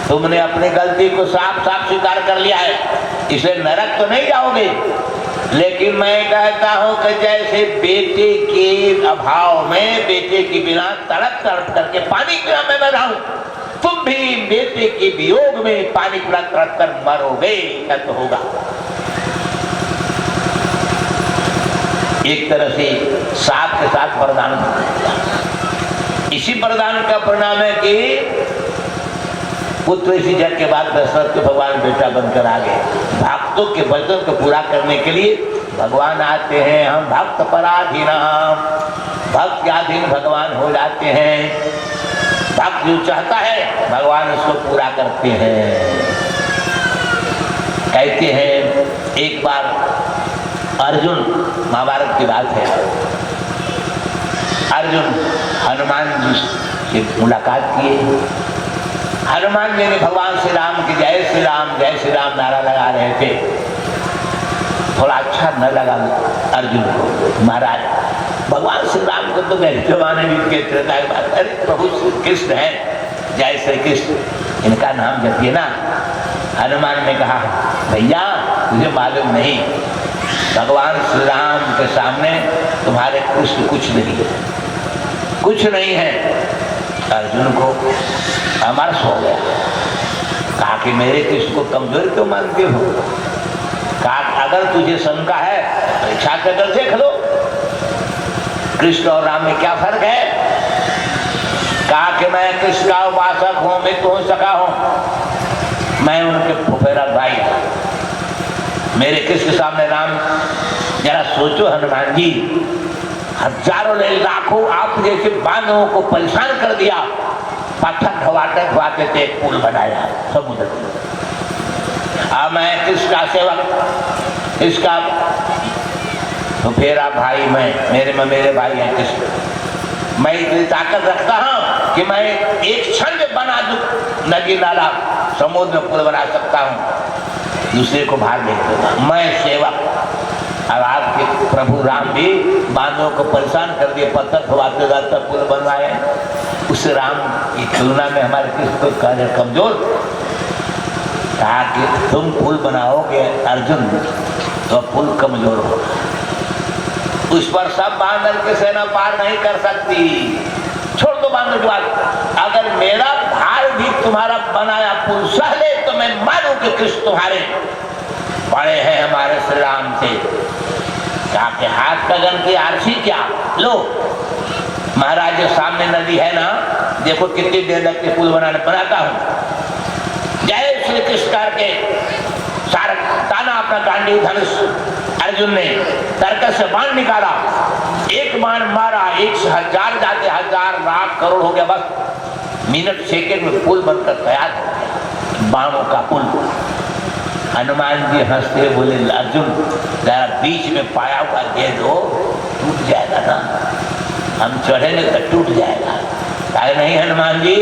तुमने अपनी गलती को साफ साफ स्वीकार कर लिया है, इसलिए नरक तो नहीं जाओगे। लेकिन मैं कहता हूं कि जैसे बेटे के अभाव में, बेटे के बिना तड़प तड़प करके पानी पीना मैं मर रहा हूं, तुम भी बेटे के वियोग में पानी पीना तड़प कर मरोगे, क्या तो होगा। एक तरह से साथ के साथ वरदान दिया। इसी वरदान का परिणाम है कि पुत्र इसी जग के बाद दशरथ के भगवान बेटा बनकर आ गए। भक्तों के वचन को पूरा करने के लिए भगवान आते हैं। हम भक्त पराधीन भक्त के अधीन भगवान हो जाते हैं। भक्त जो चाहता है भगवान उसको पूरा करते हैं। कहते हैं एक बार अर्जुन, महाभारत की बात है, अर्जुन हनुमान जी से मुलाकात किए। हनुमान जी ने भगवान श्री राम की जय श्री राम नारा लगा रहे थे। थोड़ा अच्छा न लगा अर्जुन को। महाराज भगवान श्री राम को तो जमाने भी कहते बात, अरे प्रभु श्री कृष्ण है, जय श्री कृष्ण, इनका नाम जपिए ना। हनुमान ने कहा भैया तुझे मालूम नहीं, भगवान श्री राम के सामने तुम्हारे कृष्ण कुछ नहीं है, कुछ नहीं है। अर्जुन को अमरस हो गया। कहा कि मेरे कृष्ण को कमजोर क्यों मानते हो? कहा अगर तुझे शंका है परीक्षा कर देख लो, कृष्ण और राम में क्या फर्क है? कहा कि मैं कृष्ण का उपासक हूं, मित्र हो सका हूं, मैं उनके फुफेरा भाई। मेरे कृष्ण सामने राम, जरा सोचो हनुमान जी, हजारों ने लाखों आप जैसे बांधवों को परेशान कर दिया, पत्थर ढवाते थे, पुल बनाया समुद्र। अब मैं किसका सेवक, इसका फुफेरा भाई, मेरे भाई है कृष्ण। मैं इतनी ताकत रखता हूं कि मैं एक क्षण में बना दूं, नदी नाला समुद्र में पुल बना सकता हूं, दूसरे को भार दे दूंगा, मैं सेवक। अब आपके प्रभु राम भी बांधवों को परेशान कर दिए, पत्थर ढवाते जाते पुल बनवाए। उस राम की तुलना में हमारे कृष्ण को कार्य कमजोर। कहा कि तुम पुल बनाओगे अर्जुन तो पुल कमजोर होगा, उस पर सब बांधव की सेना पार नहीं कर सकती। छोड़ दो बांधव की बात, अगर मेरा भार भी तुम्हारा बनाया पुल सह ले तो मैं मानूं कि कृष्ण तुम्हारे बड़े हैं हमारे श्री राम से। कहा कि हाथ कगन की आरसी क्या लो महाराज, जो सामने नदी है ना, देखो कितनी देर लगती पुल बनाता हूं। जय श्री कृष्ण करके सारा ताना अपना गांडी धनुष अर्जुन ने तर्कस से बाण निकाला, एक बाण मारा, 1,000 जाते 1000 लाख करोड़ हो गया, बस मिनट सेकंड में पुल बनकर तैयार हो गया, बाणों का पुल। हनुमान जी हंसते बोले अर्जुन जरा बीच में पाया हुआ दे दो, टूट जाएगा ना, हम चढ़ेंगे तो टूट जाएगा। कहा नहीं हनुमान जी,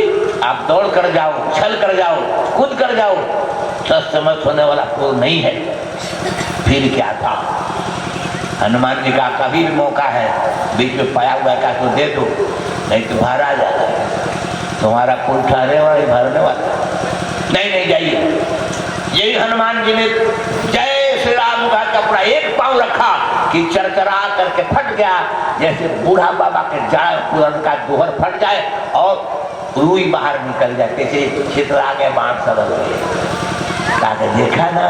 आप दौड़ कर जाओ, छल कर जाओ, कूद कर जाओ, सच समझ होने वाला पुल नहीं है। फिर क्या था? हनुमान जी का कभी भी मौका है, बीच में पाया हुआ का तो दे दो, नहीं तो बाहर आ जाएगा, तुम्हारा पुल ठहरे वाला भरने वाला नहीं जाइए। यही हनुमान जी ने जय श्री राम का कपड़ा एक पांव रखा कि चरचरा करके फट गया, जैसे बूढ़ा बाबा के जाड़ पुरान का दोहर फट जाए और रुई बाहर निकल जाए, जैसे छितरा गए बाण सब गए। देखा ना,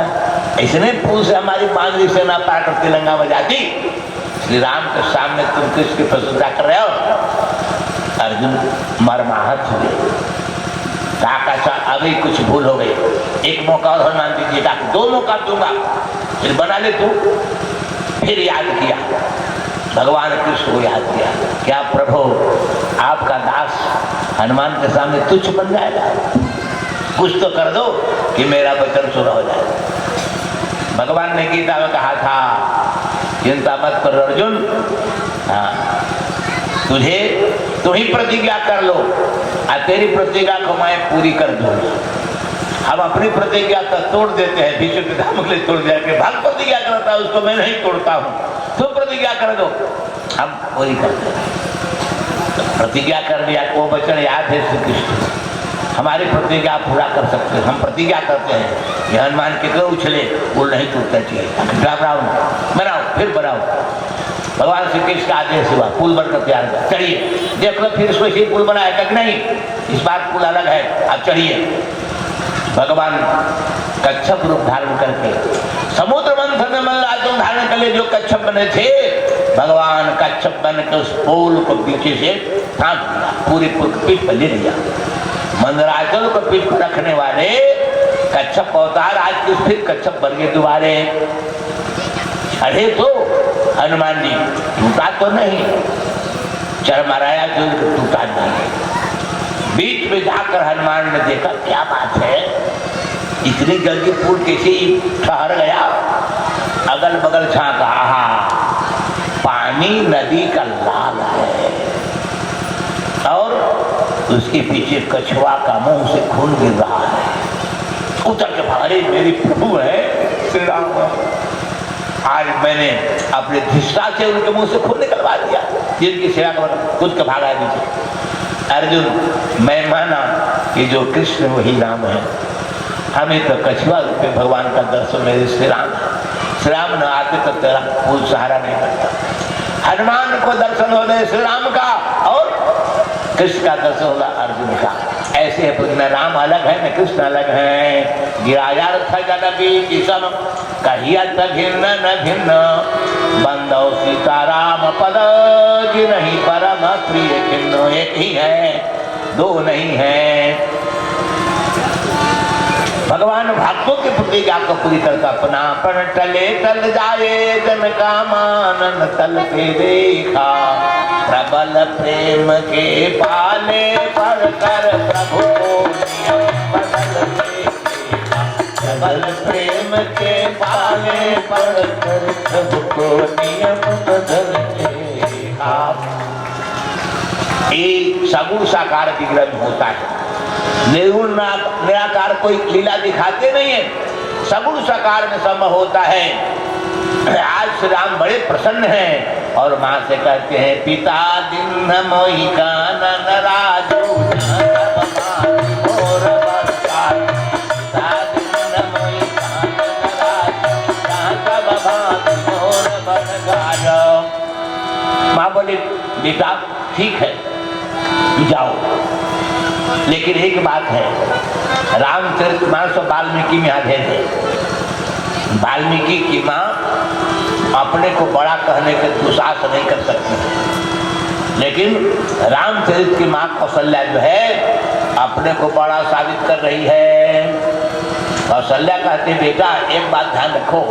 इसने पुल से हमारी बांधवी सेना पार कर तिलंगा बजाती, श्री राम के सामने तुम किसकी प्रशंसा कर रहे हो? अर्जुन मर्माहत हुए। कहा अभी कुछ भूल हो गई, एक मौका और हनुमान दीजिए। कहा 2 मौका दूंगा, फिर बना ले तू। फिर याद किया, भगवान कृष्ण को याद किया, क्या प्रभु आपका दास हनुमान के सामने तुच्छ बन जाएगा? कुछ तो कर दो कि मेरा वचन सुना हो जाए। भगवान ने गीता में कहा था चिंता मत करो अर्जुन, हाँ तुम ही प्रतिज्ञा कर लो और तेरी प्रतिज्ञा को मैं पूरी कर दूंगा। हम अपनी प्रतिज्ञा तो तोड़ देते हैं, विश्व पितामह के लिए तोड़ देते हैं, भक्त प्रतिज्ञा करता है उसको मैं नहीं तोड़ता हूँ, तुम प्रतिज्ञा कर दो, हम पूरी करते हैं। तो प्रतिज्ञा कर दिया, वो वचन याद है श्री कृष्ण, हमारी प्रतिज्ञा पूरा कर सकते हैं। हम प्रतिज्ञा करते हैं, ये हनुमान कितने उछले पुल नहीं टूटना चाहिए, बनाओ फिर बनाओ। भगवान श्री कृष्ण का आदेश हुआ, पुल बनकर तैयार हुआ, चढ़िए। देख लो फिर इसको पुल बनाया तक नहीं, इस बार पुल अलग है, आप चढ़िए। भगवान कच्छप रूप धारण करके समुद्र मंथन में मल्लातों धारण कर लिए जो कच्छप बने थे, भगवान कच्छप बन के उस पुल को पीछे से थाम दिया, पूरी पुल को पीठ पर ले लिया। मंदराचल को पीठ पर रखने वाले कच्छप अवतार आज किस फिर कच्छप बन गए दोबारे। अरे तो हनुमान जी टूटा तो नहीं, चरमराया जो टूटा नहीं। बीच में जाकर हनुमान ने देखा क्या बात है, इतनी जल्दी पुल कैसे ठहर गया। अगल बगल झांका, पानी नदी का लाल है और उसके पीछे कछुआ का मुंह से खून गिर रहा है। उतर के भागे, मेरी प्रभु है श्री राम, आज मैंने अपने धिष्ठा से उनके मुंह से खून निकलवा दिया, जिनकी सेवा कर खुद के भागा दीजिए। अर्जुन मैं माना कि जो कृष्ण वही राम है, हमें तो कछुआ रूप में भगवान का दर्शन मेरे श्री राम न आते तो तेरा कोई सहारा नहीं करता। हनुमान को दर्शन हो गए श्री राम का और कृष्ण का दर्शन होगा अर्जुन का। ऐसे है, न राम अलग है न कृष्ण अलग है। गिराया किसम कहिया भिन्न न भिन्न, बंदो सीताराम पद जी नहीं परम प्रिय खिन्न। एक ही है, दो नहीं है। भगवान भक्तों के प्रति आपको पूरी तरह अपना पर टले टल जाए, जन का मानन तल पे देखा। प्रबल प्रेम के पाले पर कर प्रभु को नियम बदल देखा। प्रबल प्रेम के पाले पर कर प्रभु को नियम बदल देखा। एक सगुण साकार विग्रह होता है, निर्गुण निराकार कोई लीला दिखाते नहीं है, सगुण साकार में संभव होता है। आज श्री राम बड़े प्रसन्न हैं और माँ से कहते हैं पिता दिन मोहि कानन राजो माँ बोली बेटा ठीक है जाओ, लेकिन एक बात है, रामचरितमानस वाल्मीकि में आधे थे। वाल्मीकि की माँ अपने को बड़ा कहने के दुसाहस नहीं कर सकती, लेकिन रामचरित की माँ कौशल्या जो है अपने को बड़ा साबित कर रही है। कौशल्या कहती बेटा एक बात ध्यान रखो,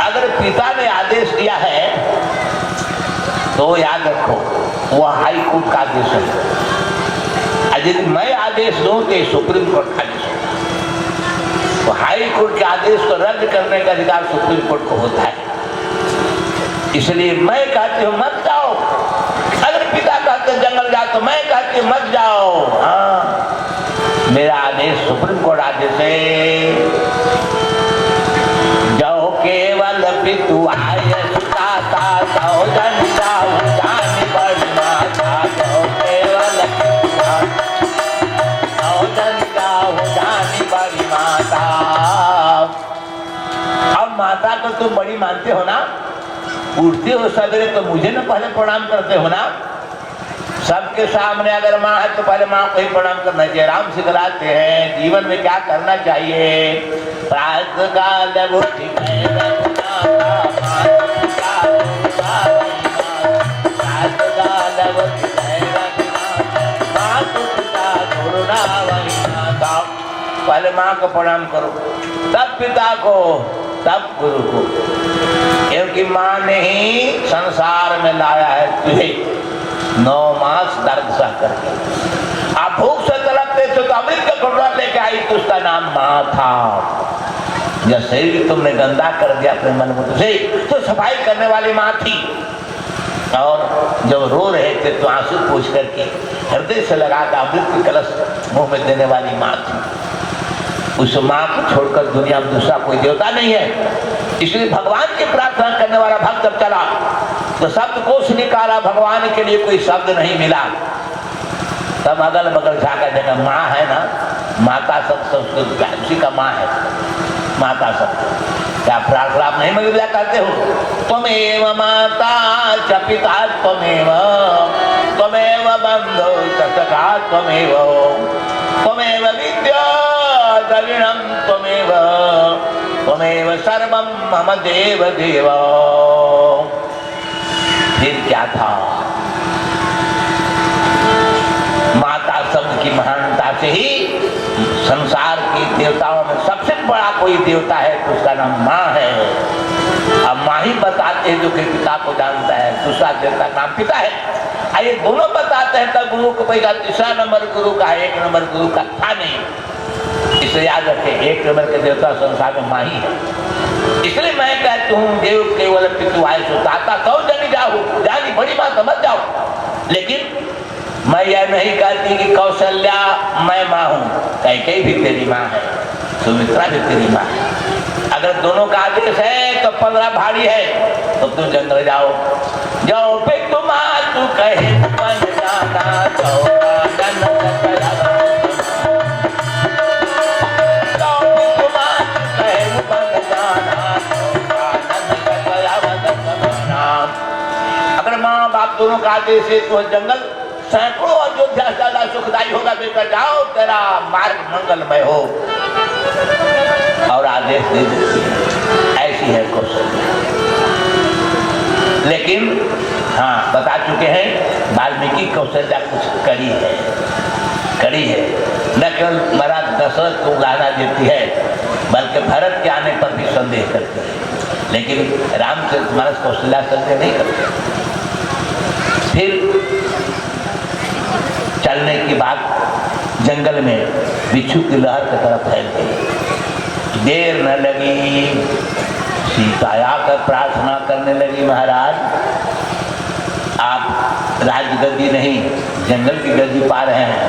अगर पिता ने आदेश दिया है तो याद रखो वह हाई कोर्ट का आदेश है। यदि मैं आदेश दूं तो सुप्रीम कोर्ट का आदेश है, तो हाई कोर्ट के आदेश को रद्द करने का अधिकार सुप्रीम कोर्ट को होता है। इसलिए मैं कहती हूँ मत जाओ, अगर पिता कहते जंगल जाओ तो मैं कहती हूँ मत जाओ। हाँ मेरा आदेश सुप्रीम कोर्ट आदेश है। जाओ केवल पितु आय सुताता जाओ जन जाओ जान बढ़ना था। जाओ केवल जाओ जन जाओ जान बड़ी माता। अब माता को तुम बड़ी मानते हो ना, उठते हो सवेरे तो मुझे ना पहले प्रणाम करते हो ना। सबके सामने अगर माँ है तो पहले माँ को ही प्रणाम करना चाहिए। राम सिखलाते हैं जीवन में क्या करना चाहिए। प्रातःकाल उठी पहले माँ को प्रणाम करो, तब पिता को, तब गुरु को, क्योंकि माँ ने ही संसार में लाया है तुझे 9 मास दर्द सह करके। आप भूख से तड़पते थे तो अमृत का घुटना लेके आई तो उसका नाम माँ था। जब शरीर तुमने गंदा कर दिया अपने मन में से तो सफाई करने वाली माँ थी, और जब रो रहे थे तो आंसू पोंछ करके हृदय से लगाकर अमृत की कलश मुंह में देने वाली माँ थी। उस माँ को छोड़कर दुनिया में दूसरा कोई देवता नहीं है। इसलिए भगवान की प्रार्थना करने वाला भक्त जब चला तो शब्दकोश निकाला, भगवान के लिए कोई शब्द नहीं मिला। तब अगल बगल झाका जगह माँ है ना, माता सब संस्कृत उसी का माँ है, माता सब। क्या प्रार्थना आप नहीं मगिला करते हो? त्वमेव माता च पिता त्वमेव, त्वमेव बंधो च सखा त्वमेव, त्वमेव विद्या द्रविणं त्वमेव, त्वमेव सर्वं मम देव देव। फिर क्या था? माता शब्द की महानता से ही संसार की देवताओं में सबसे बड़ा कोई देवता है तो उसका नाम माँ है। अब माही बताते हैं जो कि पिता को जानता है, दूसरा देवता नाम पिता है। ये दोनों बताते हैं तब गुरु को पैसा, तीसरा नंबर गुरु का है, एक नंबर गुरु का था नहीं। इसे याद रखें, एक नंबर के देवता संसार में माही है। इसलिए मैं कहती हूँ देव केवल पितु आय सुताता कहो जनी जाओ, जानी बड़ी बात समझ जाओ। लेकिन मैं यह नहीं कहती कि कौशल्या मैं माँ हूँ, कैकेयी भी तेरी माँ है, सुमित्रा भी तेरी माँ है। अगर दोनों का आदेश है तो 15 भारी है तो तुम जंगल जाओ, जाओ पे तुम तू कहे मन जाना जाओ अगर माँ बाप दोनों का आदेश है तो जंगल सैकड़ों अयोध्या ज्यादा सुखदायी होगा। बेटा जाओ, तेरा मार्ग मंगलमय हो। और आदेश दे देती है, ऐसी है कौशल्या। लेकिन हाँ, बता चुके हैं वाल्मीकि कौशल्या कुछ कड़ी है। न केवल महाराज दशरथ को गाना देती है बल्कि भरत के आने पर भी संदेह करती है। लेकिन रामचरितमानस कौशल्या संदेह नहीं करते। फिर चलने की बात जंगल में बिच्छू की लहर की तरफ फैल गई। देर न लगी, सीता आकर प्रार्थना करने लगी, महाराज आप राजगद्दी नहीं जंगल की गद्दी पा रहे हैं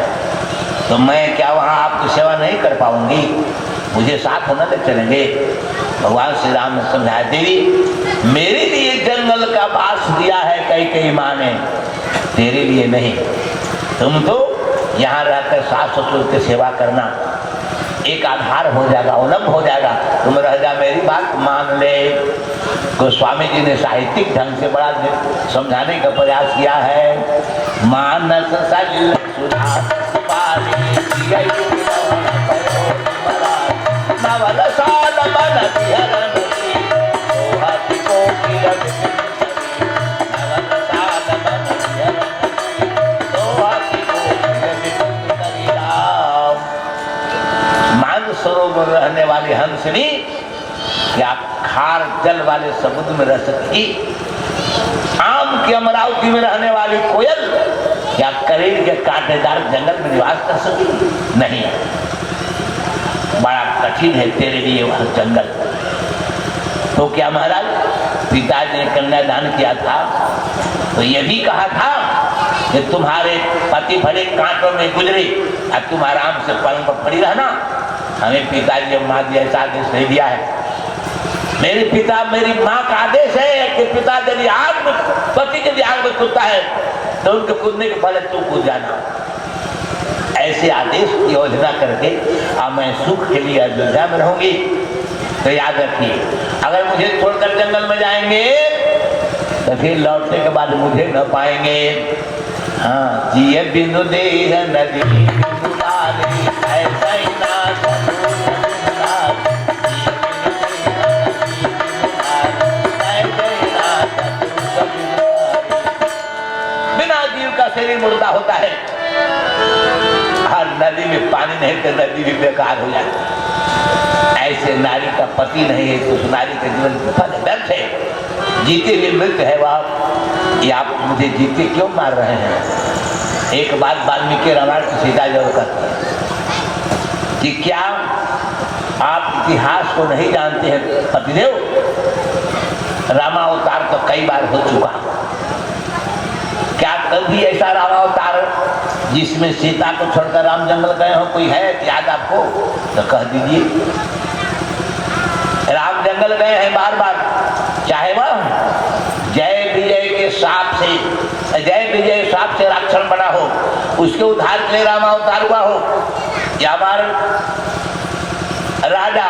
तो मैं क्या वहाँ आपकी सेवा नहीं कर पाऊंगी, मुझे साथ होना ले चलेंगे। भगवान श्री राम ने समझाया, देवी मेरे लिए जंगल का वास दिया है कैकेयी माँ ने, तेरे लिए नहीं। तुम तो यहाँ रहकर सास ससुर की सेवा करना, एक आधार हो जाएगा, अवलंब हो जाएगा। तुम रह जा, मेरी बात मान ले। गोस्वामी जी ने साहित्यिक ढंग से बड़ा समझाने का प्रयास किया है। मानस सलिल सुधा सरोवर रहने वाली हंसनी या खार जल वाले समुद्र में रह सकती, आम की अमरावती में रहने वाली कोयल या करेल के कांटेदार जंगल में निवास कर सकती नहीं। बड़ा कठिन है तेरे लिए वह जंगल। तो क्या महाराज पिताजी ने कन्यादान किया था तो यह भी कहा था कि तुम्हारे पति बड़े कांटों में गुजरे और तुम आराम से पलंग पर पड़ी रहना। हमें पिताजी और माँ जी ऐसा आदेश नहीं दिया है। मेरे पिता मेरी माँ का आदेश है कि पिता यदि आग में पति यदि आग में कूदता है तो उनके कूदने के पहले तू कूद जाना। ऐसे आदेश की योजना करके अब मैं सुख के लिए अयोध्या में रहूंगी। तो याद रखिए, अगर मुझे छोड़कर जंगल में जाएंगे तो फिर लौटने के बाद मुझे न पाएंगे। हाँ, जिए बिंदु देह नदी ऐसा ही बिना जीव का शरीर मुर्दा होता है। हर नदी में पानी नहीं तो नदी भी बेकार हो जाती है। ऐसे नारी का पति नहीं है तो उस नारी के जीवन विफल व्यर्थ है। जीते हुए मृत्यु है वह, ये आप मुझे जीते क्यों मार रहे हैं। एक बात वाल्मीकि रामायण की सीता जरूर करती है कि क्या आप इतिहास को नहीं जानते हैं। पतिदेव रामावतार तो कई बार हो चुका, क्या कभी ऐसा रामावतार जिसमें सीता को छोड़कर राम जंगल गए हो कोई है याद आपको? तो कह दीजिए। राम जंगल गए हैं बार बार, चाहे वह जय विजय के साप से जय विजय साप से राक्षण बना हो, उसके उद्धार के लिए रामावतार हुआ हो, या हमारे राजा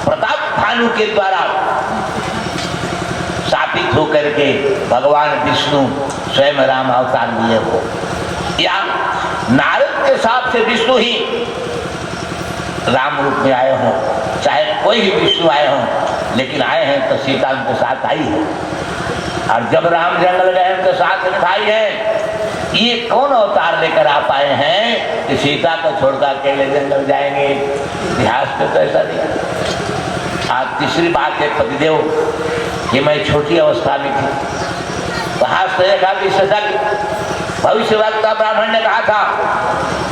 प्रताप भानु के द्वारा शापित होकर के भगवान विष्णु स्वयं राम अवतार लिए हो, या नारद के साप से विष्णु ही राम रूप में आए हों, चाहे कोई भी विष्णु आए हों, लेकिन आए हैं तो सीता उनके साथ आई है। और जब राम जंगल गए उनके साथ निभाई है। ये कौन अवतार लेकर आ पाए हैं कि सीता को छोड़कर अकेले जंगल जाएंगे? इतिहास में तो ऐसा नहीं। आज तीसरी बात है पतिदेव कि मैं छोटी अवस्था में थी। कहा की सजा की भविष्यवक्ता ब्राह्मण ने कहा था